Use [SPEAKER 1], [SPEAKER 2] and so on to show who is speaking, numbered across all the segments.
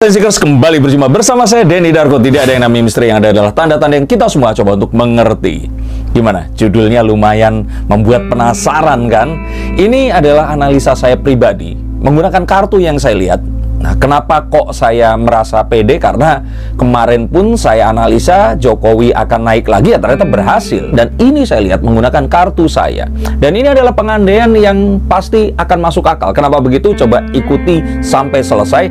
[SPEAKER 1] Seekers kembali berjumpa bersama saya Denny Darko. Tidak ada yang namanya misteri, yang ada adalah tanda-tanda yang kita semua coba untuk mengerti. Gimana? Judulnya lumayan membuat penasaran kan? Ini adalah analisa saya pribadi menggunakan kartu yang saya lihat. Nah, kenapa kok saya merasa pede? Karena kemarin pun saya analisa Jokowi akan naik lagi, ya ternyata berhasil. Dan ini saya lihat menggunakan kartu saya. Dan ini adalah pengandaian yang pasti akan masuk akal. Kenapa begitu? Coba ikuti sampai selesai.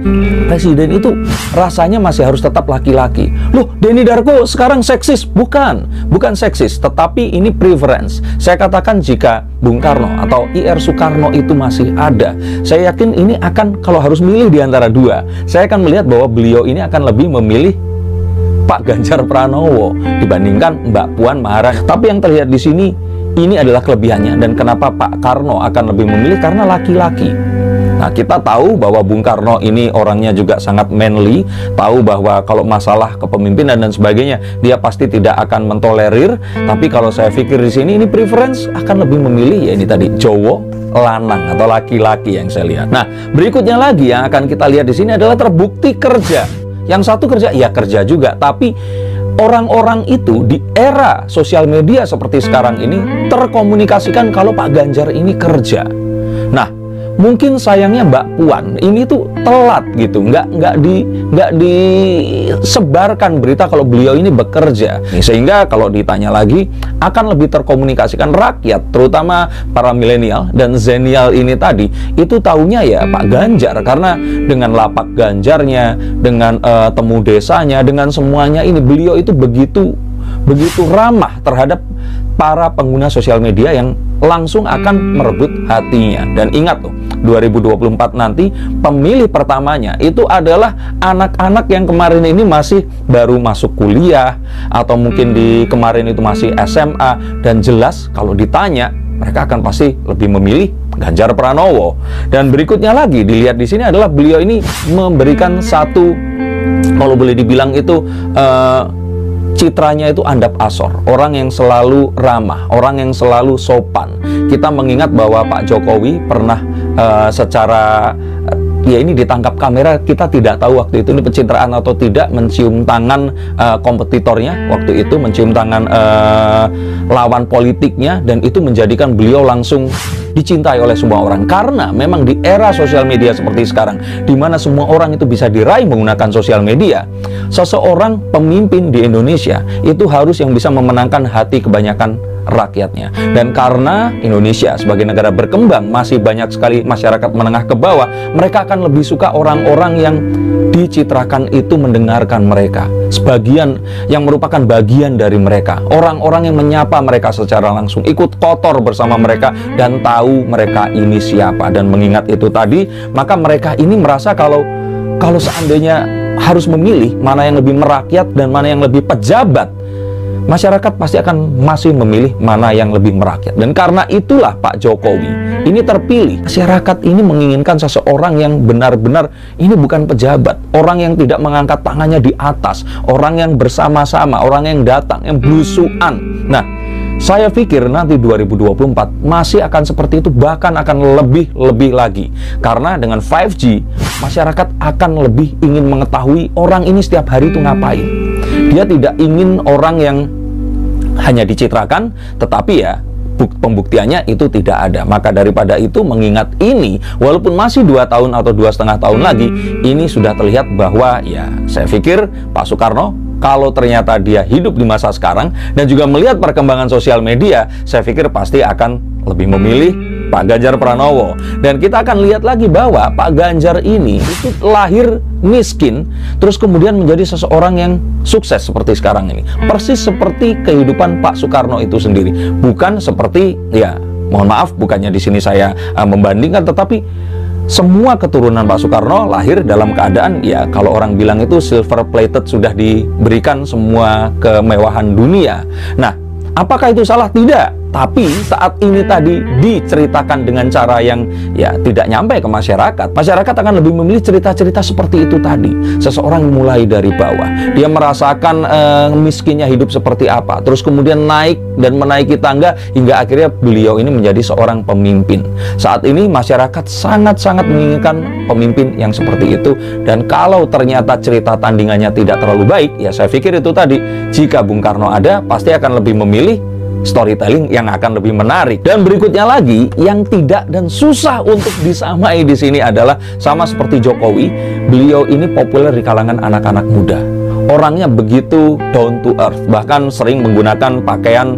[SPEAKER 1] Presiden itu rasanya masih harus tetap laki-laki. Loh, Denny Darko sekarang seksis? Bukan seksis, tetapi ini preference. Saya katakan jika Bung Karno atau IR Soekarno itu masih ada, saya yakin ini akan, kalau harus milih di antara dua, saya akan melihat bahwa beliau ini akan lebih memilih Pak Ganjar Pranowo dibandingkan Mbak Puan Maharani. Tapi yang terlihat di sini, ini adalah kelebihannya. Dan kenapa Pak Karno akan lebih memilih? Karena laki-laki. Nah, kita tahu bahwa Bung Karno ini orangnya juga sangat manly, tahu bahwa kalau masalah kepemimpinan dan sebagainya, dia pasti tidak akan mentolerir. Tapi kalau saya pikir di sini, ini preference akan lebih memilih, ya ini tadi, Jowo, lanang atau laki-laki yang saya lihat. Nah, berikutnya lagi yang akan kita lihat di sini adalah terbukti kerja. Yang satu kerja, ya kerja juga, tapi orang-orang itu di era sosial media seperti sekarang ini terkomunikasikan kalau Pak Ganjar ini kerja. Nah, mungkin sayangnya Mbak Puan ini tuh telat gitu, nggak disebarkan berita kalau beliau ini bekerja. Sehingga kalau ditanya lagi, akan lebih terkomunikasikan rakyat, terutama para milenial dan zenial ini tadi, itu taunya ya Pak Ganjar. Karena dengan lapak Ganjarnya, dengan temu desanya, dengan semuanya ini, beliau itu begitu ramah terhadap para pengguna sosial media yang langsung akan merebut hatinya. Dan ingat tuh, 2024 nanti pemilih pertamanya itu adalah anak-anak yang kemarin ini masih baru masuk kuliah, atau mungkin di kemarin itu masih SMA, dan jelas kalau ditanya mereka akan pasti lebih memilih Ganjar Pranowo. Dan berikutnya lagi dilihat di sini adalah beliau ini memberikan satu, kalau boleh dibilang itu citranya itu andap asor, orang yang selalu ramah, orang yang selalu sopan. Kita mengingat bahwa Pak Jokowi pernah secara ya ini ditangkap kamera, kita tidak tahu waktu itu ini pencitraan atau tidak, mencium tangan kompetitornya waktu itu, mencium tangan lawan politiknya, dan itu menjadikan beliau langsung dicintai oleh semua orang. Karena memang di era sosial media seperti sekarang, di mana semua orang itu bisa diraih menggunakan sosial media, seseorang pemimpin di Indonesia itu harus yang bisa memenangkan hati kebanyakan rakyatnya. Dan karena Indonesia sebagai negara berkembang, masih banyak sekali masyarakat menengah ke bawah, mereka akan lebih suka orang-orang yang dicitrakan itu mendengarkan mereka, sebagian yang merupakan bagian dari mereka, orang-orang yang menyapa mereka secara langsung, ikut kotor bersama mereka, dan tahu mereka ini siapa. Dan mengingat itu tadi, maka mereka ini merasa kalau seandainya harus memilih mana yang lebih merakyat dan mana yang lebih pejabat, masyarakat pasti akan masih memilih mana yang lebih merakyat. Dan karena itulah Pak Jokowi ini terpilih. Masyarakat ini menginginkan seseorang yang benar-benar ini bukan pejabat, orang yang tidak mengangkat tangannya di atas, orang yang bersama-sama, orang yang datang, yang belusuan. Nah, saya pikir nanti 2024 masih akan seperti itu, bahkan akan lebih lagi. Karena dengan 5G, masyarakat akan lebih ingin mengetahui orang ini setiap hari itu ngapain. Dia tidak ingin orang yang hanya dicitrakan, tetapi ya pembuktiannya itu tidak ada. Maka daripada itu, mengingat ini, walaupun masih 2 tahun atau 2,5 tahun lagi, ini sudah terlihat bahwa ya saya pikir Pak Soekarno, kalau ternyata dia hidup di masa sekarang dan juga melihat perkembangan sosial media, saya pikir pasti akan lebih memilih Pak Ganjar Pranowo. Dan kita akan lihat lagi bahwa Pak Ganjar ini itu lahir miskin, terus kemudian menjadi seseorang yang sukses seperti sekarang ini. Persis seperti kehidupan Pak Soekarno itu sendiri. Bukan seperti, ya mohon maaf, bukannya di sini saya membandingkan, tetapi semua keturunan Pak Soekarno lahir dalam keadaan, ya kalau orang bilang itu silver plated, sudah diberikan semua kemewahan dunia. Nah, apakah itu salah? Tidak. Tapi saat ini tadi diceritakan dengan cara yang ya tidak nyampe ke masyarakat, masyarakat akan lebih memilih cerita-cerita seperti itu tadi. Seseorang mulai dari bawah, dia merasakan miskinnya hidup seperti apa, terus kemudian naik dan menaiki tangga hingga akhirnya beliau ini menjadi seorang pemimpin. Saat ini masyarakat sangat-sangat menginginkan pemimpin yang seperti itu. Dan kalau ternyata cerita tandingannya tidak terlalu baik, ya saya pikir itu tadi, jika Bung Karno ada, pasti akan lebih memilih storytelling yang akan lebih menarik. Dan berikutnya lagi, yang tidak dan susah untuk disamai di sini adalah sama seperti Jokowi, beliau ini populer di kalangan anak-anak muda. Orangnya begitu down to earth, bahkan sering menggunakan pakaian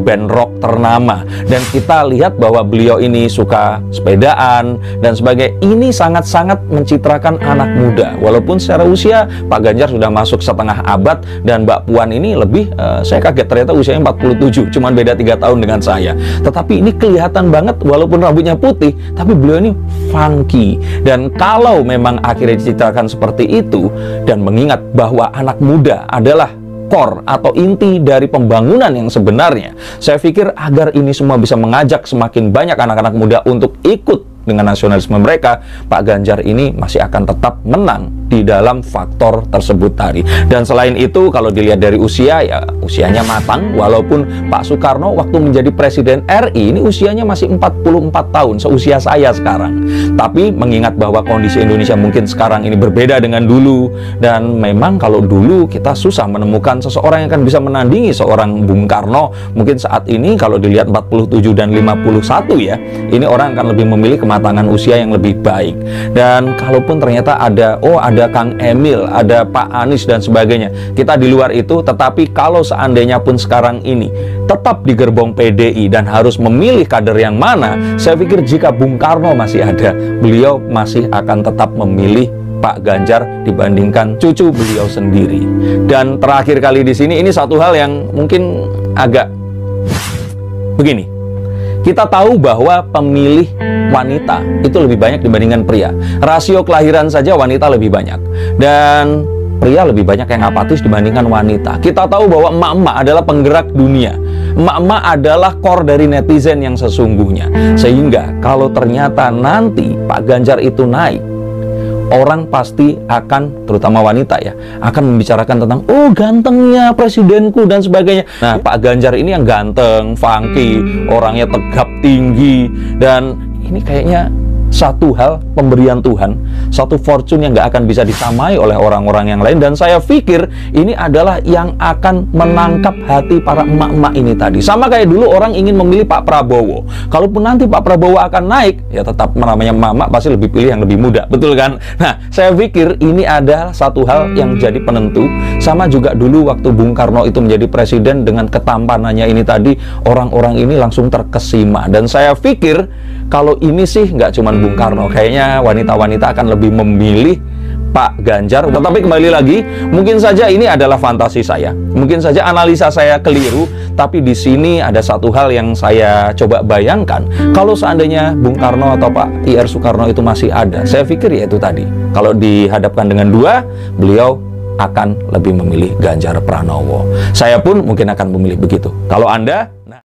[SPEAKER 1] band rock ternama. Dan kita lihat bahwa beliau ini suka sepedaan dan sebagainya. Ini sangat-sangat mencitrakan anak muda. Walaupun secara usia Pak Ganjar sudah masuk setengah abad, dan Mbak Puan ini lebih, saya kaget ternyata usianya 47, cuman beda 3 tahun dengan saya. Tetapi ini kelihatan banget, walaupun rambutnya putih, tapi beliau ini funky. Dan kalau memang akhirnya dicitrakan seperti itu, dan mengingat bahwa anak muda adalah core atau inti dari pembangunan yang sebenarnya, saya pikir agar ini semua bisa mengajak semakin banyak anak-anak muda untuk ikut dengan nasionalisme mereka, Pak Ganjar ini masih akan tetap menang di dalam faktor tersebut tadi. Dan selain itu, kalau dilihat dari usia, ya usianya matang. Walaupun Pak Soekarno waktu menjadi Presiden RI ini usianya masih 44 tahun, seusia saya sekarang. Tapi mengingat bahwa kondisi Indonesia mungkin sekarang ini berbeda dengan dulu, dan memang kalau dulu kita susah menemukan seseorang yang akan bisa menandingi seorang Bung Karno. Mungkin saat ini kalau dilihat 47 dan 51 ya, ini orang akan lebih memilih kematangan usia yang lebih baik. Dan kalaupun ternyata ada Kang Emil, ada Pak Anies dan sebagainya, kita di luar itu, tetapi kalau seandainya pun sekarang ini tetap di gerbong PDI dan harus memilih kader yang mana, saya pikir jika Bung Karno masih ada, beliau masih akan tetap memilih Pak Ganjar dibandingkan cucu beliau sendiri. Dan terakhir kali di sini, ini satu hal yang mungkin agak begini. Kita tahu bahwa pemilih wanita itu lebih banyak dibandingkan pria. Rasio kelahiran saja wanita lebih banyak, dan pria lebih banyak yang apatis dibandingkan wanita. Kita tahu bahwa emak-emak adalah penggerak dunia. Emak-emak adalah core dari netizen yang sesungguhnya. Sehingga kalau ternyata nanti Pak Ganjar itu naik, orang pasti akan, terutama wanita ya, akan membicarakan tentang, oh gantengnya presidenku dan sebagainya. Nah, Pak Ganjar ini yang ganteng, funky, orangnya tegap tinggi, dan ini kayaknya satu hal pemberian Tuhan, satu fortune yang nggak akan bisa disamai oleh orang-orang yang lain. Dan saya pikir ini adalah yang akan menangkap hati para emak-emak ini tadi. Sama kayak dulu orang ingin memilih Pak Prabowo. Kalaupun nanti Pak Prabowo akan naik, ya tetap namanya emak-emak pasti lebih pilih yang lebih muda, betul kan? Nah, saya pikir ini adalah satu hal yang jadi penentu. Sama juga dulu waktu Bung Karno itu menjadi presiden, dengan ketampanannya ini tadi, orang-orang ini langsung terkesima. Dan saya pikir kalau ini sih nggak cuma Bung Karno, kayaknya wanita-wanita akan lebih memilih Pak Ganjar. Tetapi kembali lagi, mungkin saja ini adalah fantasi saya, mungkin saja analisa saya keliru, tapi di sini ada satu hal yang saya coba bayangkan. Kalau seandainya Bung Karno atau Pak I.R. Soekarno itu masih ada, saya pikir ya itu tadi, kalau dihadapkan dengan dua, beliau akan lebih memilih Ganjar Pranowo. Saya pun mungkin akan memilih begitu. Kalau Anda